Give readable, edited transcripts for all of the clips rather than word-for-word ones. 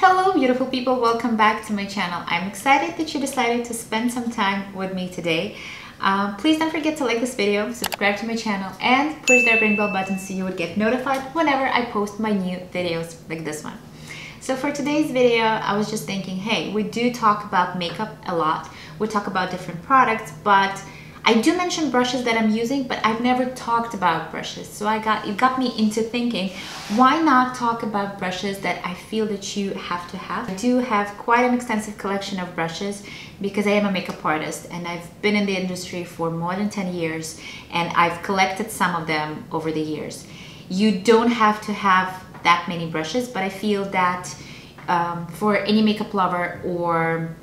Hello beautiful people, welcome back to my channel. I'm excited that you decided to spend some time with me today. Please don't forget to like this video, subscribe to my channel, and push that ring bell button so you would get notified whenever I post my new videos like this one. So for today's video, I was just thinking, hey, we do talk about makeup a lot. We talk about different products, but I do mention brushes that I'm using, but I've never talked about brushes. So it got me into thinking, why not talk about brushes that I feel that you have to have. I do have quite an extensive collection of brushes because I am a makeup artist and I've been in the industry for more than 10 years and I've collected some of them over the years. You don't have to have that many brushes, but I feel that for any makeup lover or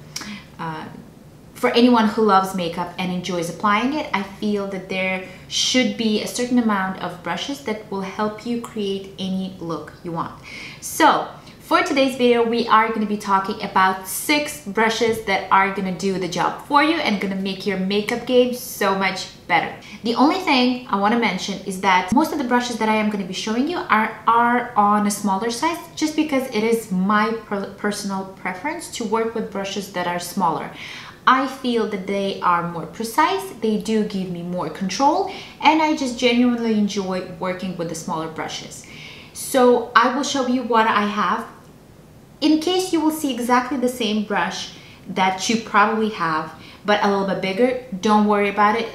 for anyone who loves makeup and enjoys applying it, I feel that there should be a certain amount of brushes that will help you create any look you want. So for today's video, we are going to be talking about 6 brushes that are going to do the job for you and going to make your makeup game so much better. The only thing I want to mention is that most of the brushes that I am going to be showing you are on a smaller size, just because it is my personal preference to work with brushes that are smaller. I feel that they are more precise, they do give me more control, and I just genuinely enjoy working with the smaller brushes. So I will show you what I have. In case you will see exactly the same brush that you probably have, but a little bit bigger, don't worry about it.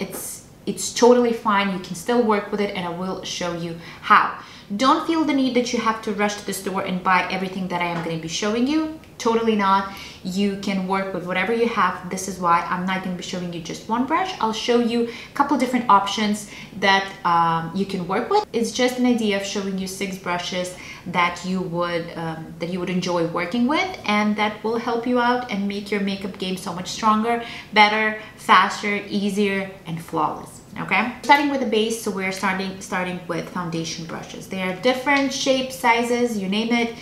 It's totally fine. You can still work with it and I will show you how. Don't feel the need that you have to rush to the store and buy everything that I am going to be showing you. Totally not. You can work with whatever you have. This is why I'm not going to be showing you just one brush. I'll show you a couple different options that you can work with. It's just an idea of showing you 6 brushes that you would enjoy working with and that will help you out and make your makeup game so much stronger, better, faster, easier, and flawless. Okay, starting with the base, so we're starting with foundation brushes. They are different shapes, sizes, you name it.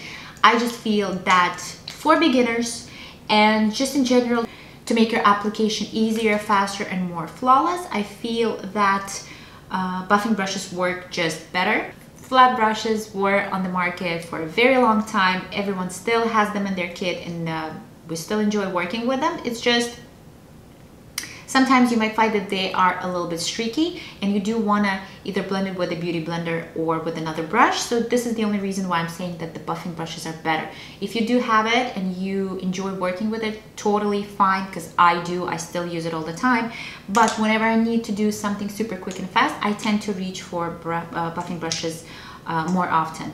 I just feel that for beginners and just in general to make your application easier, faster, and more flawless, I feel that buffing brushes work just better. Flat brushes were on the market for a very long time. Everyone still has them in their kit and we still enjoy working with them. It's just sometimes you might find that they are a little bit streaky and you do want to either blend it with a beauty blender or with another brush. So this is the only reason why I'm saying that the buffing brushes are better. If you do have it and you enjoy working with it, totally fine, because I do. I still use it all the time. But whenever I need to do something super quick and fast, I tend to reach for buffing brushes more often.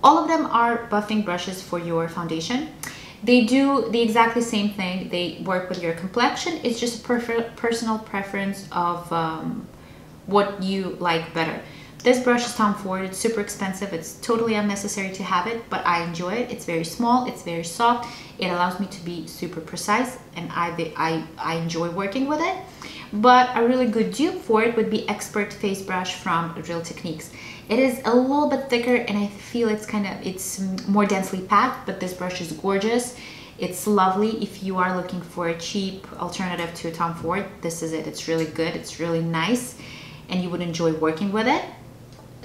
All of them are buffing brushes for your foundation. They do the exactly same thing. They work with your complexion. It's just a personal preference of what you like better. This brush is Tom Ford. It's super expensive. It's totally unnecessary to have it, but I enjoy it. It's very small. It's very soft. It allows me to be super precise, and I enjoy working with it. But a really good dupe for it would be Expert Face Brush from Real Techniques. It is a little bit thicker and I feel it's more densely packed, but this brush is gorgeous. It's lovely. If you are looking for a cheap alternative to Tom Ford, this is it. It's really good. It's really nice and you would enjoy working with it.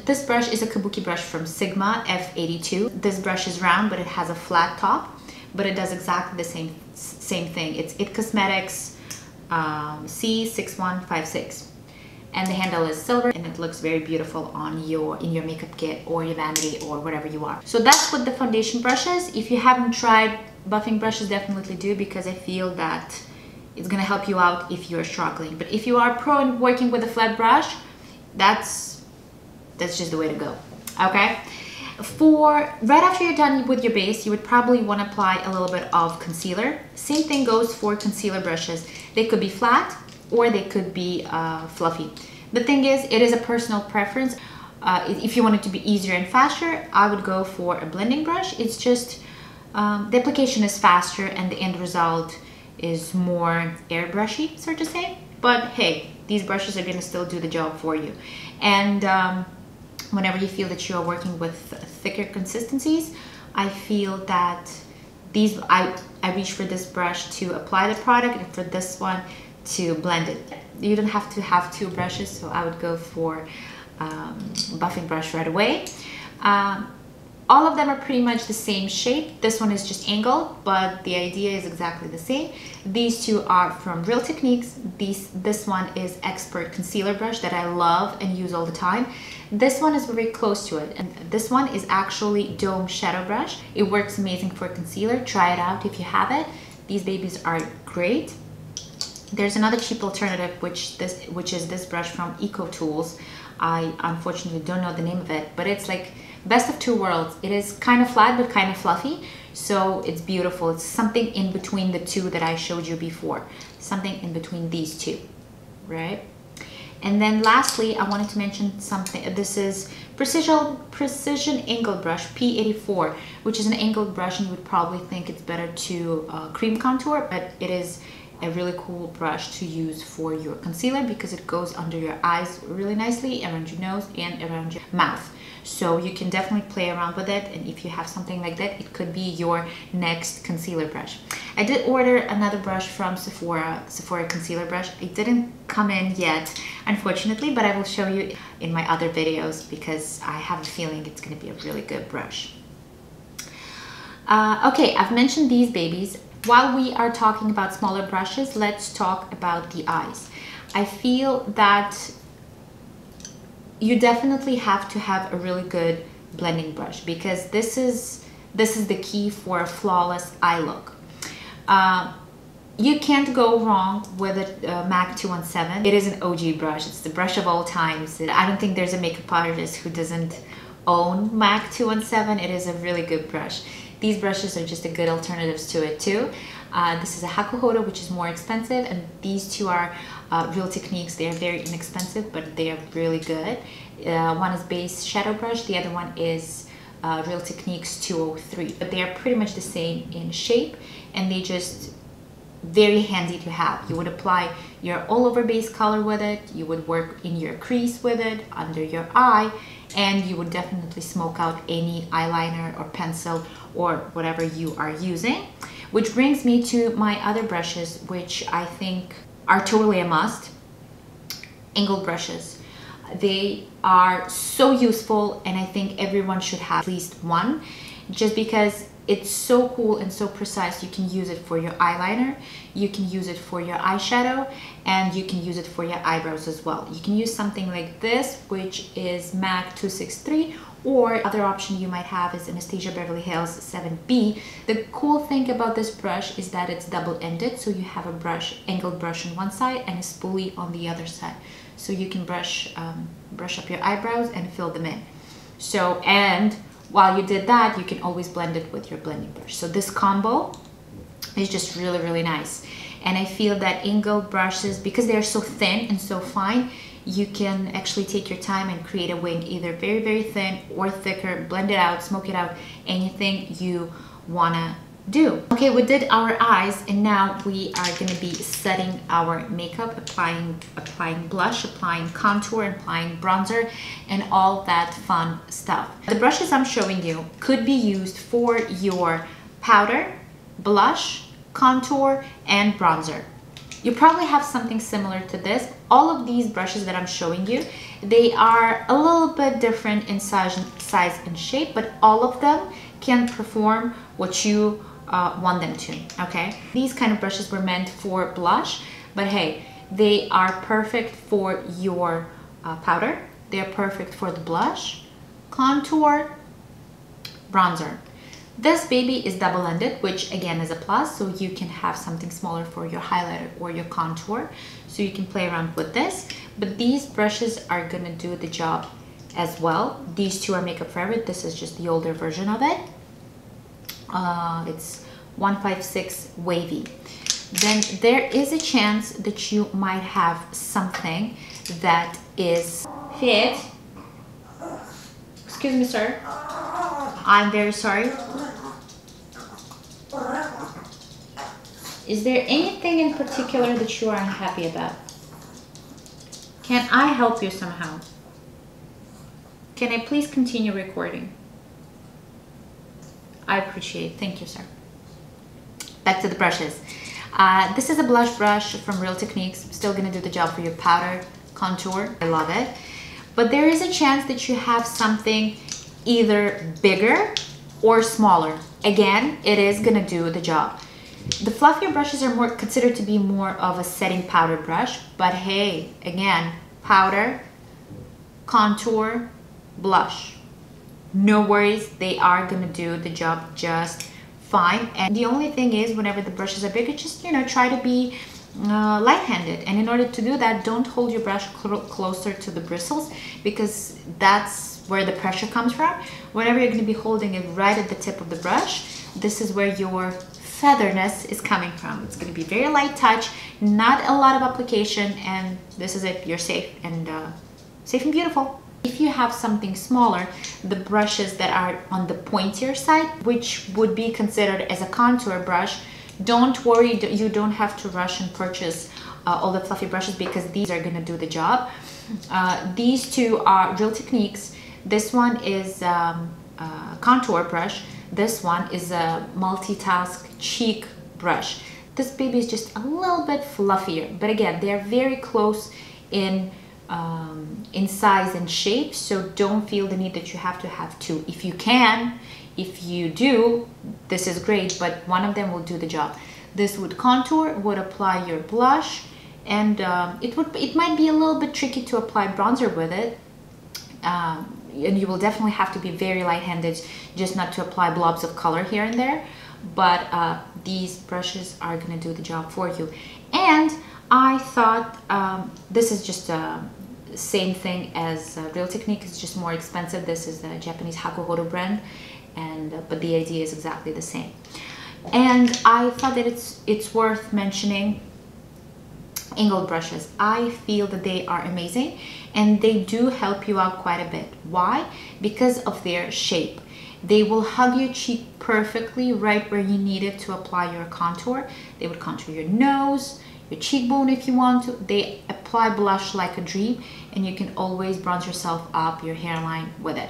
This brush is a kabuki brush from Sigma F82. This brush is round, but it has a flat top, but it does exactly the same thing. It's IT Cosmetics C6156. And the handle is silver and it looks very beautiful on in your makeup kit or your vanity or whatever you are. So that's what the foundation brush is. If you haven't tried buffing brushes, definitely do, because I feel that it's gonna help you out if you're struggling. But if you are pro in working with a flat brush, that's just the way to go. Okay. Right after you're done with your base, you would probably want to apply a little bit of concealer. Same thing goes for concealer brushes. They could be flat or they could be fluffy. The thing is, it is a personal preference. If you want it to be easier and faster, I would go for a blending brush. It's just the application is faster and the end result is more airbrushy, so to say. But hey, these brushes are gonna still do the job for you. And whenever you feel that you are working with thicker consistencies, I feel that I reach for this brush to apply the product and for this one to blend it. You don't have to have 2 brushes, so I would go for buffing brush right away. All of them are pretty much the same shape. This one is just angled, but the idea is exactly the same. These two are from Real Techniques. This one is Expert Concealer Brush that I love and use all the time. This one is very close to it, and this one is actually Dome Shadow Brush. It works amazing for concealer. Try it out if you have it. These babies are great. There's another cheap alternative, which is this brush from Eco Tools. I unfortunately don't know the name of it, but it's like best of two worlds. It is kind of flat but kind of fluffy, so it's beautiful. It's something in between the two that I showed you before, something in between these two, right? And then lastly, I wanted to mention something. This is Precision Angled Brush P84, which is an angled brush, and you would probably think it's better to cream contour, but it is a really cool brush to use for your concealer because it goes under your eyes really nicely, around your nose and around your mouth. So you can definitely play around with it, and if you have something like that, it could be your next concealer brush. I did order another brush from Sephora concealer brush. It didn't come in yet, unfortunately, but I will show you in my other videos because I have a feeling it's going to be a really good brush. Okay, I've mentioned these babies. While we are talking about smaller brushes, let's talk about the eyes. I feel that you definitely have to have a really good blending brush because this is the key for a flawless eye look. You can't go wrong with a MAC 217. It is an OG brush. It's the brush of all times. I don't think there's a makeup artist who doesn't own MAC 217. It is a really good brush. These brushes are just a good alternatives to it too. This is a Hakuhodo, which is more expensive, and these two are Real Techniques. They are very inexpensive, but they are really good. One is Base Shadow Brush, the other one is Real Techniques 203. But they are pretty much the same in shape, and they just very handy to have. You would apply your all-over base color with it, you would work in your crease with it, under your eye, and you would definitely smoke out any eyeliner or pencil or whatever you are using. Which brings me to my other brushes, which I think are totally a must. Angled brushes. They are so useful, and I think everyone should have at least one, just because it's so cool and so precise. You can use it for your eyeliner, you can use it for your eyeshadow, and you can use it for your eyebrows as well. You can use something like this, which is MAC 263, or other option you might have is Anastasia Beverly Hills 7B. The cool thing about this brush is that it's double-ended, so you have a brush, angled brush on one side and a spoolie on the other side. So you can brush up your eyebrows and fill them in. So, and while you did that, you can always blend it with your blending brush. So this combo is just really, really nice. And I feel that angled brushes, because they're so thin and so fine, you can actually take your time and create a wing, either very, very thin or thicker, blend it out, smoke it out, anything you wanna do. Okay, we did our eyes, and now we are gonna be setting our makeup, applying blush, applying contour, applying bronzer, and all that fun stuff. The brushes I'm showing you could be used for your powder, blush, contour, and bronzer. You probably have something similar to this. All of these brushes that I'm showing you, they are a little bit different in size and shape, but all of them can perform what you want them to, okay? These kind of brushes were meant for blush, but hey, they are perfect for your powder. They're perfect for the blush, contour, bronzer. This baby is double-ended, which again is a plus, so you can have something smaller for your highlighter or your contour, so you can play around with this. But these brushes are gonna do the job as well. These two are Makeup Forever. This is just the older version of it. It's 156 Wavy. Then there is a chance that you might have something that is fit. Excuse me, sir. I'm very sorry. Is there anything in particular that you are unhappy about? Can I help you somehow? Can I please continue recording? I appreciate it. Thank you, sir. Back to the brushes. This is a blush brush from Real Techniques. Still gonna do the job for your powder, contour. I love it. But there is a chance that you have something either bigger or smaller. Again, it is gonna do the job. The fluffier brushes are more considered to be more of a setting powder brush, but hey, again, powder, contour, blush. No worries, they are gonna do the job just fine. And the only thing is, whenever the brushes are bigger, just, you know, try to be light-handed. And in order to do that, don't hold your brush closer to the bristles, because that's where the pressure comes from. Whenever you're going to be holding it right at the tip of the brush, this is where your featherness is coming from. It's going to be very light touch, not a lot of application, and this is it. You're safe and beautiful. If you have something smaller, the brushes that are on the pointier side, which would be considered as a contour brush, don't worry, you don't have to rush and purchase all the fluffy brushes, because these are going to do the job. These two are Real Techniques. This one is a contour brush. This one is a multitask cheek brush. This baby is just a little bit fluffier, but again, they are very close in size and shape, so don't feel the need that you have to have two. If you can, if you do, this is great, but one of them will do the job. This would contour, would apply your blush, and it might be a little bit tricky to apply bronzer with it, and you will definitely have to be very light-handed, just not to apply blobs of color here and there, but these brushes are going to do the job for you. And I thought this is just same thing as Real Technique, it's just more expensive. This is the Japanese Hakuhodo brand, and but the idea is exactly the same. And I thought that it's worth mentioning angled brushes. I feel that they are amazing, and they do help you out quite a bit. Why? Because of their shape. They will hug your cheek perfectly right where you need it to apply your contour. They would contour your nose, your cheekbone if you want to. They apply blush like a dream, and you can always bronze yourself up, your hairline with it.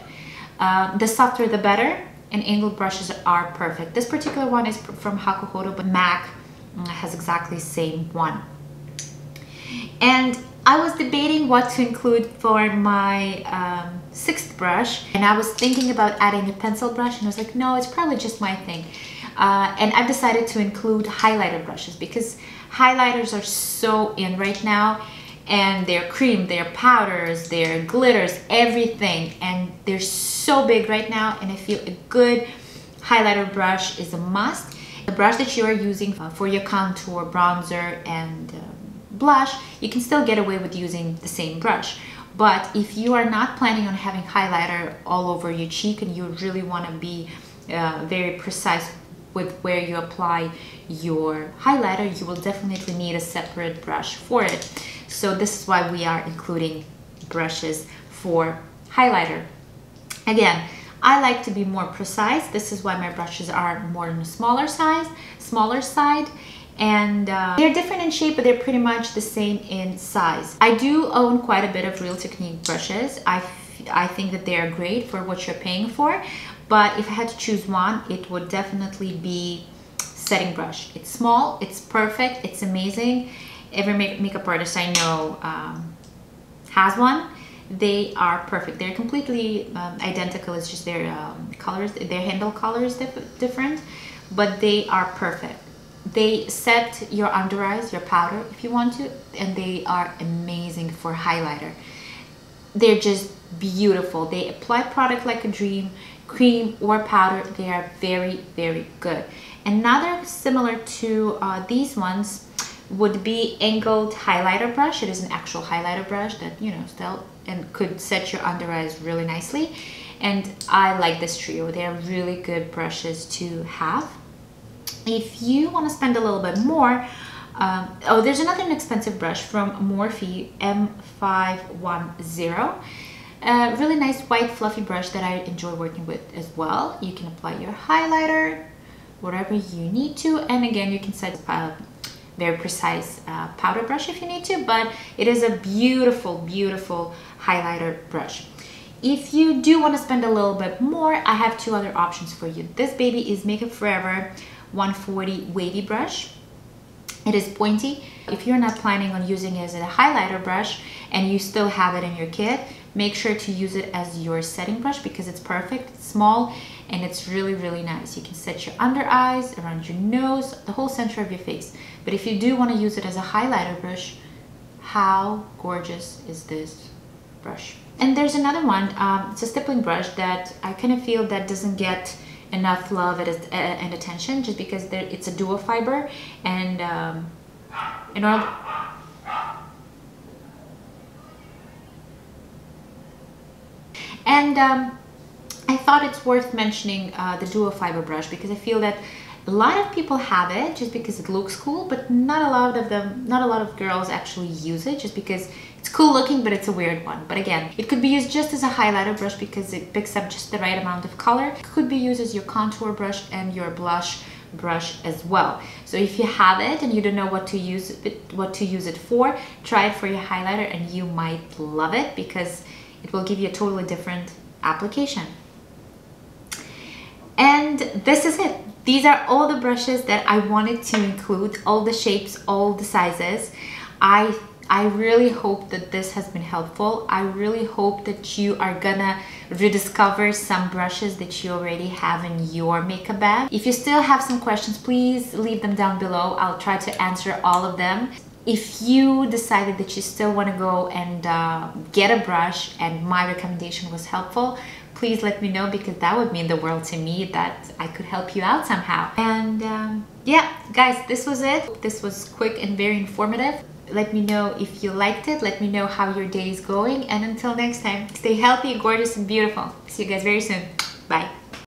The softer the better, and angled brushes are perfect. This particular one is from Hakuhodo, but MAC has exactly the same one. And I was debating what to include for my sixth brush, and I was thinking about adding a pencil brush, and I was like, no, it's probably just my thing. And I've decided to include highlighter brushes, because highlighters are so in right now, and they're cream, they're powders, they're glitters, everything, and they're so big right now, and I feel a good highlighter brush is a must. The brush that you are using for your contour, bronzer, and blush, you can still get away with using the same brush. But if you are not planning on having highlighter all over your cheek, and you really want to be very precise with where you apply your highlighter, you will definitely need a separate brush for it. So this is why we are including brushes for highlighter. Again, I like to be more precise. This is why my brushes are more on the smaller side, and they're different in shape, but they're pretty much the same in size. I do own quite a bit of Real Technique brushes. I think that they are great for what you're paying for, but if I had to choose one, it would definitely be setting brush. It's small, it's perfect, it's amazing. Every makeup artist I know has one. They are perfect. They're completely identical. It's just their colors, their handle color is different, but they are perfect. They set your under eyes, your powder if you want to, and they are amazing for highlighter. They're just beautiful. They apply product like a dream, cream or powder. They are very, very good. Another similar to these ones would be angled highlighter brush. It is an actual highlighter brush that, you know, still and could set your under eyes really nicely. And I like this trio. They're really good brushes to have. If you want to spend a little bit more, oh, there's another inexpensive brush from Morphe M510. Really nice white fluffy brush that I enjoy working with as well. You can apply your highlighter whatever you need to, and again, you can set very precise powder brush if you need to, but it is a beautiful, beautiful highlighter brush. If you do want to spend a little bit more, I have two other options for you. This baby is Makeup Forever 140 wavy brush. It is pointy. If you're not planning on using it as a highlighter brush and you still have it in your kit, make sure to use it as your setting brush because it's perfect. It's small and it's really, really nice. You can set your under eyes, around your nose, the whole center of your face. But if you do want to use it as a highlighter brush, how gorgeous is this brush? And there's another one, it's a stippling brush that I kind of feel that doesn't get enough love and attention just because it's a dual fiber, and in order I thought it's worth mentioning the dual fiber brush because I feel that a lot of people have it just because it looks cool, but not a lot of girls actually use it just because it's cool looking, but it's a weird one. But again, it could be used just as a highlighter brush because it picks up just the right amount of color. It could be used as your contour brush and your blush brush as well. So if you have it and you don't know what to use it for, try it for your highlighter and you might love it because it will give you a totally different application. And this is it. These are all the brushes that I wanted to include, all the shapes, all the sizes. I really hope that this has been helpful. I really hope that you are gonna rediscover some brushes that you already have in your makeup bag. If you still have some questions, please leave them down below. I'll try to answer all of them. If you decided that you still want to go and get a brush and my recommendation was helpful, please let me know because that would mean the world to me that I could help you out somehow. And yeah, guys, this was it. This was quick and very informative. Let me know if you liked it. Let me know how your day is going. And until next time, stay healthy, gorgeous, and beautiful. See you guys very soon.